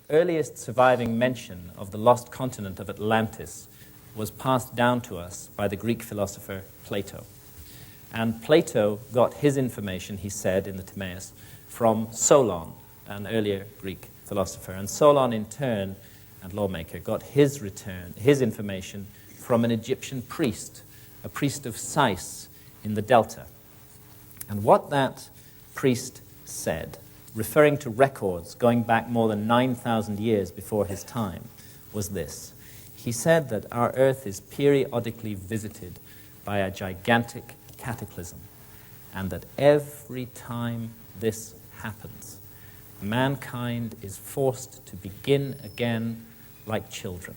earliest surviving mention of the lost continent of Atlantis was passed down to us by the Greek philosopher Plato. And Plato got his information, he said in the Timaeus, from Solon, an earlier Greek philosopher. And Solon, in turn, and lawmaker, got his information from an Egyptian priest, a priest of Sais in the Delta. And what that priest said, referring to records going back more than 9,000 years before his time, was this. He said that our Earth is periodically visited by a gigantic cataclysm, and that every time this happens, mankind is forced to begin again like children,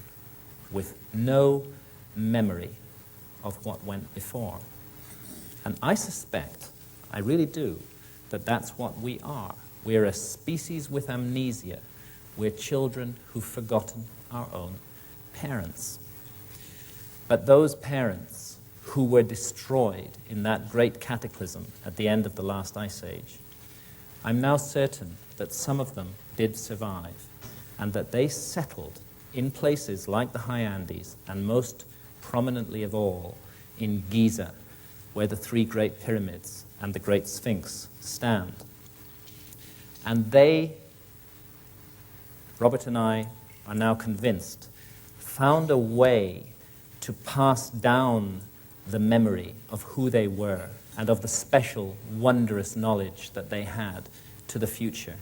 with no memory of what went before. And I suspect, I really do, that that's what we are. We're a species with amnesia. We're children who've forgotten our own parents. But those parents who were destroyed in that great cataclysm at the end of the last ice age, I'm now certain that some of them did survive, and that they settled in places like the high Andes, and most prominently of all in Giza, where the three great pyramids and the great Sphinx stand. And they, Robert and I are now convinced, found a way to pass down the memory of who they were and of the special, wondrous knowledge that they had to the future.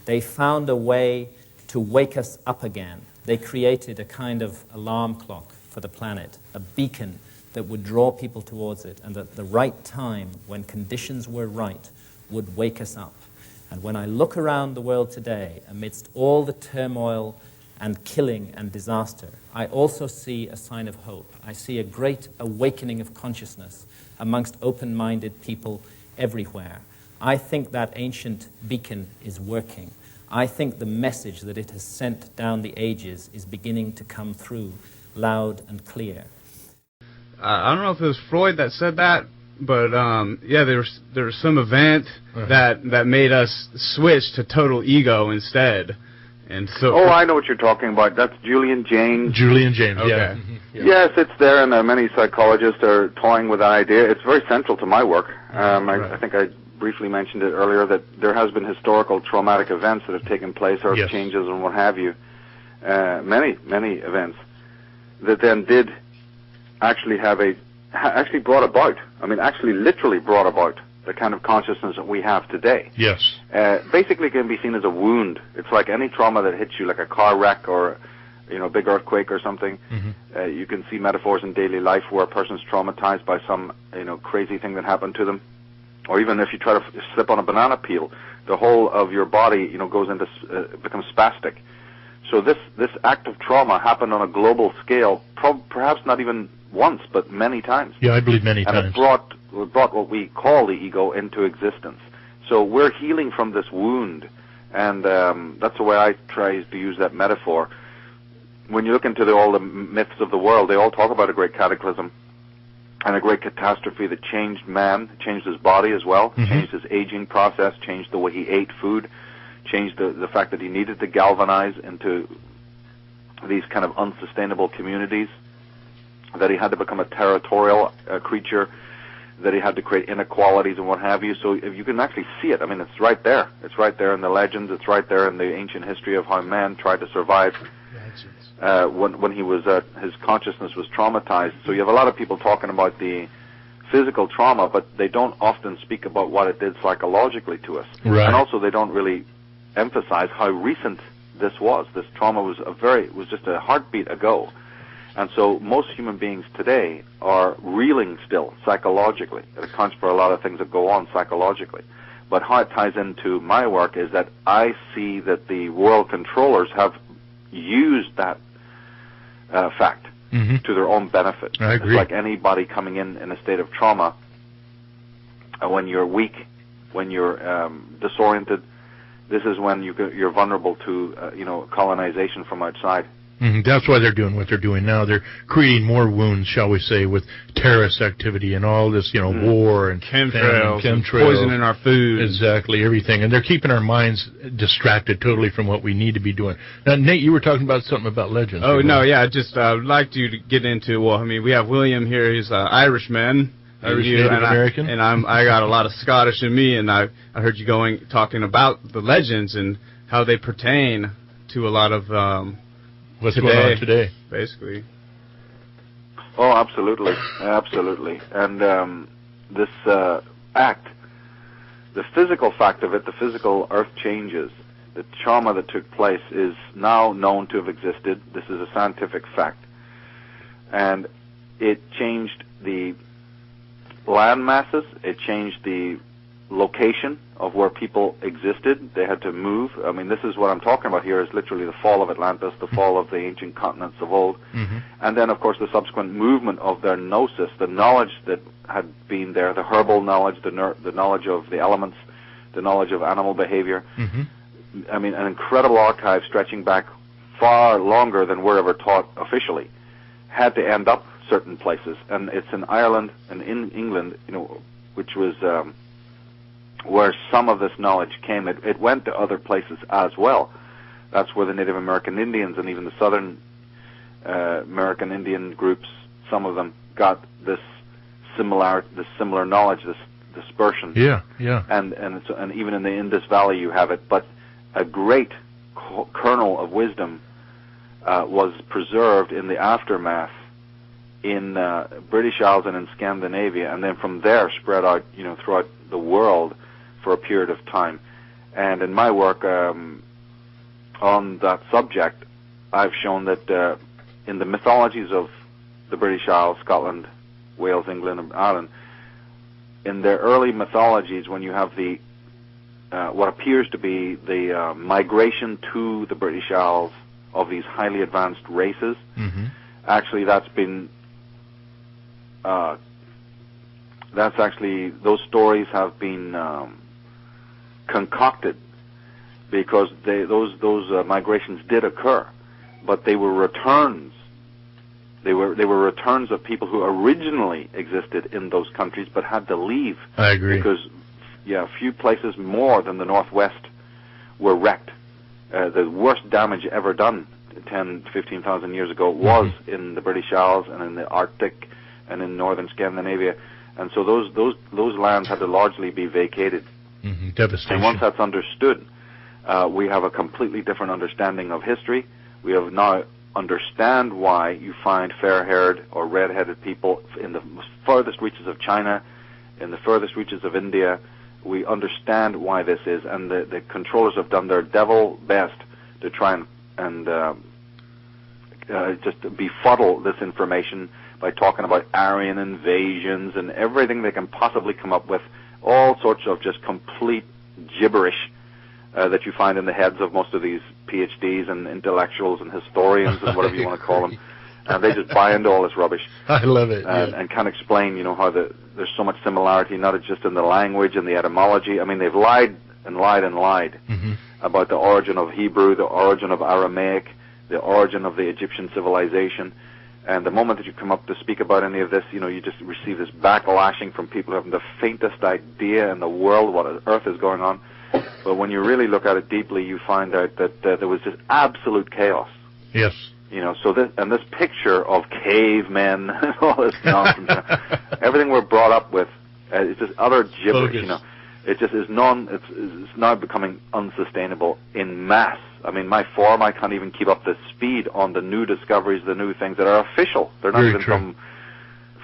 They found a way to wake us up again. They created a kind of alarm clock for the planet, a beacon that would draw people towards it, and at the right time, when conditions were right, would wake us up. And when I look around the world today, amidst all the turmoil and killing and disaster, I also see a sign of hope. I see a great awakening of consciousness amongst open-minded people everywhere. I think that ancient beacon is working. I think the message that it has sent down the ages is beginning to come through loud and clear. I don't know if it was Freud that said that, but yeah, there was some event that made us switch to total ego instead. And so, I know what you're talking about. That's Julian Jaynes. Julian Jaynes, okay. yeah. Yeah. Yes, it's there, and many psychologists are toying with that idea. It's very central to my work. I think I briefly mentioned it earlier, that there has been historical traumatic events that have taken place, earth changes and what have you, many events, that then did actually actually brought about, actually literally brought about the kind of consciousness that we have today. Yes. Basically it can be seen as a wound. It's like any trauma that hits you, like a car wreck or a big earthquake or something. Mm-hmm. You can see metaphors in daily life where a person's traumatized by some crazy thing that happened to them. Or even if you try to slip on a banana peel, the whole of your body goes into becomes spastic. So this act of trauma happened on a global scale, perhaps not even once, but many times. Yeah, I believe many times. And it brought what we call the ego into existence. So we're healing from this wound, and that's the way I try to use that metaphor. When you look into all the myths of the world, they all talk about a great cataclysm and a great catastrophe that changed man, changed his body as well, changed his aging process, changed the way he ate food, changed the fact that he needed to galvanize into these kind of unsustainable communities, that he had to become a territorial creature, that he had to create inequalities and what have you. So if you can actually see it, it's right there. It's right there in the legends. It's right there in the ancient history of how man tried to survive when he was his consciousness was traumatized. So you have a lot of people talking about the physical trauma, but they don't often speak about what it did psychologically to us. Right. And also they don't really emphasize how recent this was. This trauma was just a heartbeat ago. And so most human beings today are reeling still psychologically. It accounts for a lot of things that go on psychologically. But how it ties into my work is that I see that the world controllers have used that fact to their own benefit. I agree. It's like anybody coming in a state of trauma. When you're weak, when you're disoriented, this is when you're vulnerable to colonization from outside. That's why they're doing what they're doing now. They're creating more wounds, shall we say, with terrorist activity and all this, war and chemtrails, poisoning our food. Exactly, everything. And they're keeping our minds distracted totally from what we need to be doing. Now, Nate, you were talking about something about legends. Oh, no, yeah, just I'd like you to get into, we have William here. He's an Irishman. Irish Native American. I got a lot of Scottish in me, and I heard you talking about the legends and how they pertain to a lot of what's going on today, basically. Oh, absolutely, absolutely. And this act, the physical fact of it, the physical earth changes, the trauma that took place is now known to have existed. This is a scientific fact. And it changed the land masses, it changed the location of where people existed. They had to move. I mean, this is what I'm talking about here is literally the fall of Atlantis, the fall of the ancient continents of old. And then, of course, the subsequent movement of their gnosis, the knowledge that had been there, the herbal knowledge, the knowledge of the elements, the knowledge of animal behavior. I mean, an incredible archive stretching back far longer than we're ever taught officially, had to end up certain places. And it's in Ireland and in England, which was where some of this knowledge came. It went to other places as well. That's where the Native American Indians and even the Southern American Indian groups, some of them got this similar knowledge, this dispersion. Yeah. And even in the Indus Valley you have it. But a great kernel of wisdom was preserved in the aftermath in British Isles and in Scandinavia, and then from there spread out, throughout the world for a period of time. And in my work on that subject, I've shown that in the mythologies of the British Isles, Scotland, Wales, England, and Ireland, in their early mythologies, when you have the what appears to be the migration to the British Isles of these highly advanced races, actually that's been those stories have been concocted because those migrations did occur, but they were returns. They were returns of people who originally existed in those countries but had to leave. I agree. Because few places more than the Northwest were wrecked. The worst damage ever done 10, 15,000 years ago was in the British Isles and in the Arctic and in northern Scandinavia, and so those lands had to largely be vacated. Devastation. And once that's understood, we have a completely different understanding of history. We have now understand why you find fair-haired or red-headed people in the furthest reaches of China, in the furthest reaches of India. We understand why this is, and the controllers have done their devil best to try and just befuddle this information by talking about Aryan invasions and everything they can possibly come up with, all sorts of just complete gibberish that you find in the heads of most of these PhDs and intellectuals and historians and whatever you want to call them. And they just buy into all this rubbish. I love it. And can't explain, how there's so much similarity, not just in the language and the etymology. I mean, they've lied and lied and lied about the origin of Hebrew, the origin of Aramaic, the origin of the Egyptian civilization. And the moment that you come up to speak about any of this, you just receive this backlashing from people who haven't the faintest idea in the world what on earth is going on. But when you really look at it deeply, you find out that there was just absolute chaos. Yes. So this picture of cavemen and all this nonsense, everything we're brought up with, it's just utter gibberish. Bogus. It just is it's now becoming unsustainable in mass. I mean, my form, I can't even keep up the speed on the new discoveries, the new things that are official. They're not even some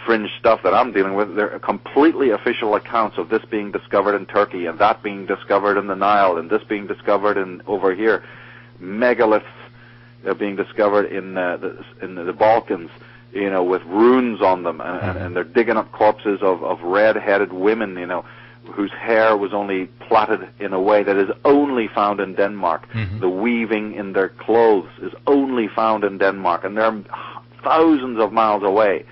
fringe stuff that I'm dealing with. They're completely official accounts of this being discovered in Turkey and that being discovered in the Nile and this being discovered over here. Megaliths being discovered in the Balkans, with runes on them, and they're digging up corpses of red-headed women, whose hair was only plaited in a way that is only found in Denmark. The weaving in their clothes is only found in Denmark, and they're thousands of miles away,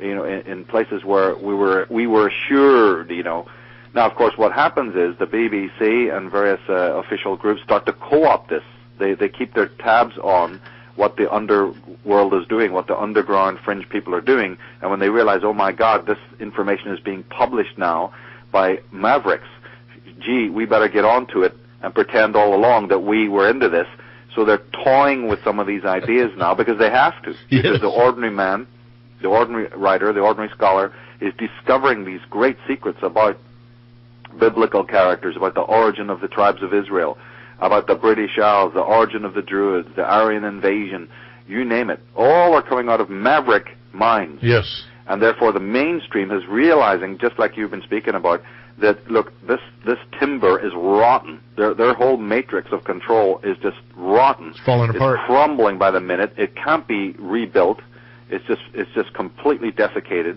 in places where we were assured, Now, of course, what happens is the BBC and various official groups start to co-opt this. They keep their tabs on what the underworld is doing, what the underground fringe people are doing, and when they realize, oh my God, this information is being published now by mavericks, gee, we better get onto it and pretend all along that we were into this. So they're toying with some of these ideas now because they have to. Yes. Because the ordinary man, the ordinary writer, the ordinary scholar is discovering these great secrets about biblical characters, about the origin of the tribes of Israel, about the British Isles, the origin of the Druids, the Aryan invasion, you name it. All are coming out of maverick minds. Yes. And therefore the mainstream is realizing, just like you've been speaking about, that, look, this timber is rotten. Their whole matrix of control is just rotten. It's falling apart. It's crumbling by the minute. It can't be rebuilt. It's just completely desiccated.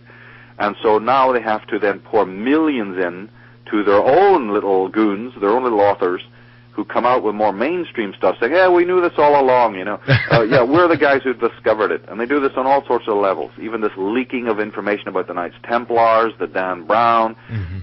And so now they have to then pour millions in to their own little goons, their own little authors, who come out with more mainstream stuff, saying, yeah, we knew this all along, you know. Yeah, we're the guys who discovered it. And they do this on all sorts of levels, even this leaking of information about the Knights Templars, the Dan Brown,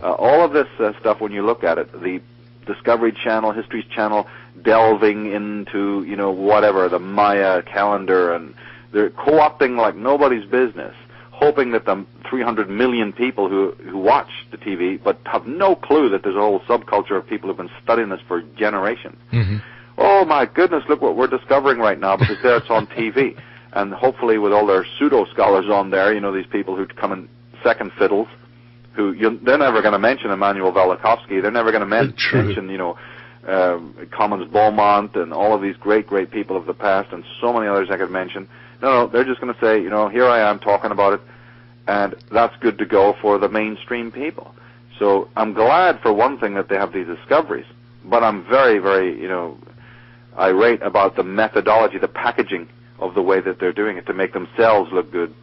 all of this stuff, when you look at it, the Discovery Channel, History Channel, delving into, you know, whatever, the Maya calendar, and they're co-opting like nobody's business, hoping that the 300 million people who watch the TV but have no clue that there's a whole subculture of people who've been studying this for generations. Oh my goodness, look what we're discovering right now, because there it's on TV. And hopefully with all their pseudo-scholars on there, you know, these people who come in second fiddles, they're never going to mention Immanuel Velikovsky, they're never going to mention, you know, Commons Beaumont and all of these great, great people of the past, and so many others I could mention. No, they're just going to say, you know, here I am talking about it, and that's good to go for the mainstream people. So I'm glad, for one thing, that they have these discoveries, but I'm very, very, you know, irate about the methodology, the packaging of the way that they're doing it to make themselves look good.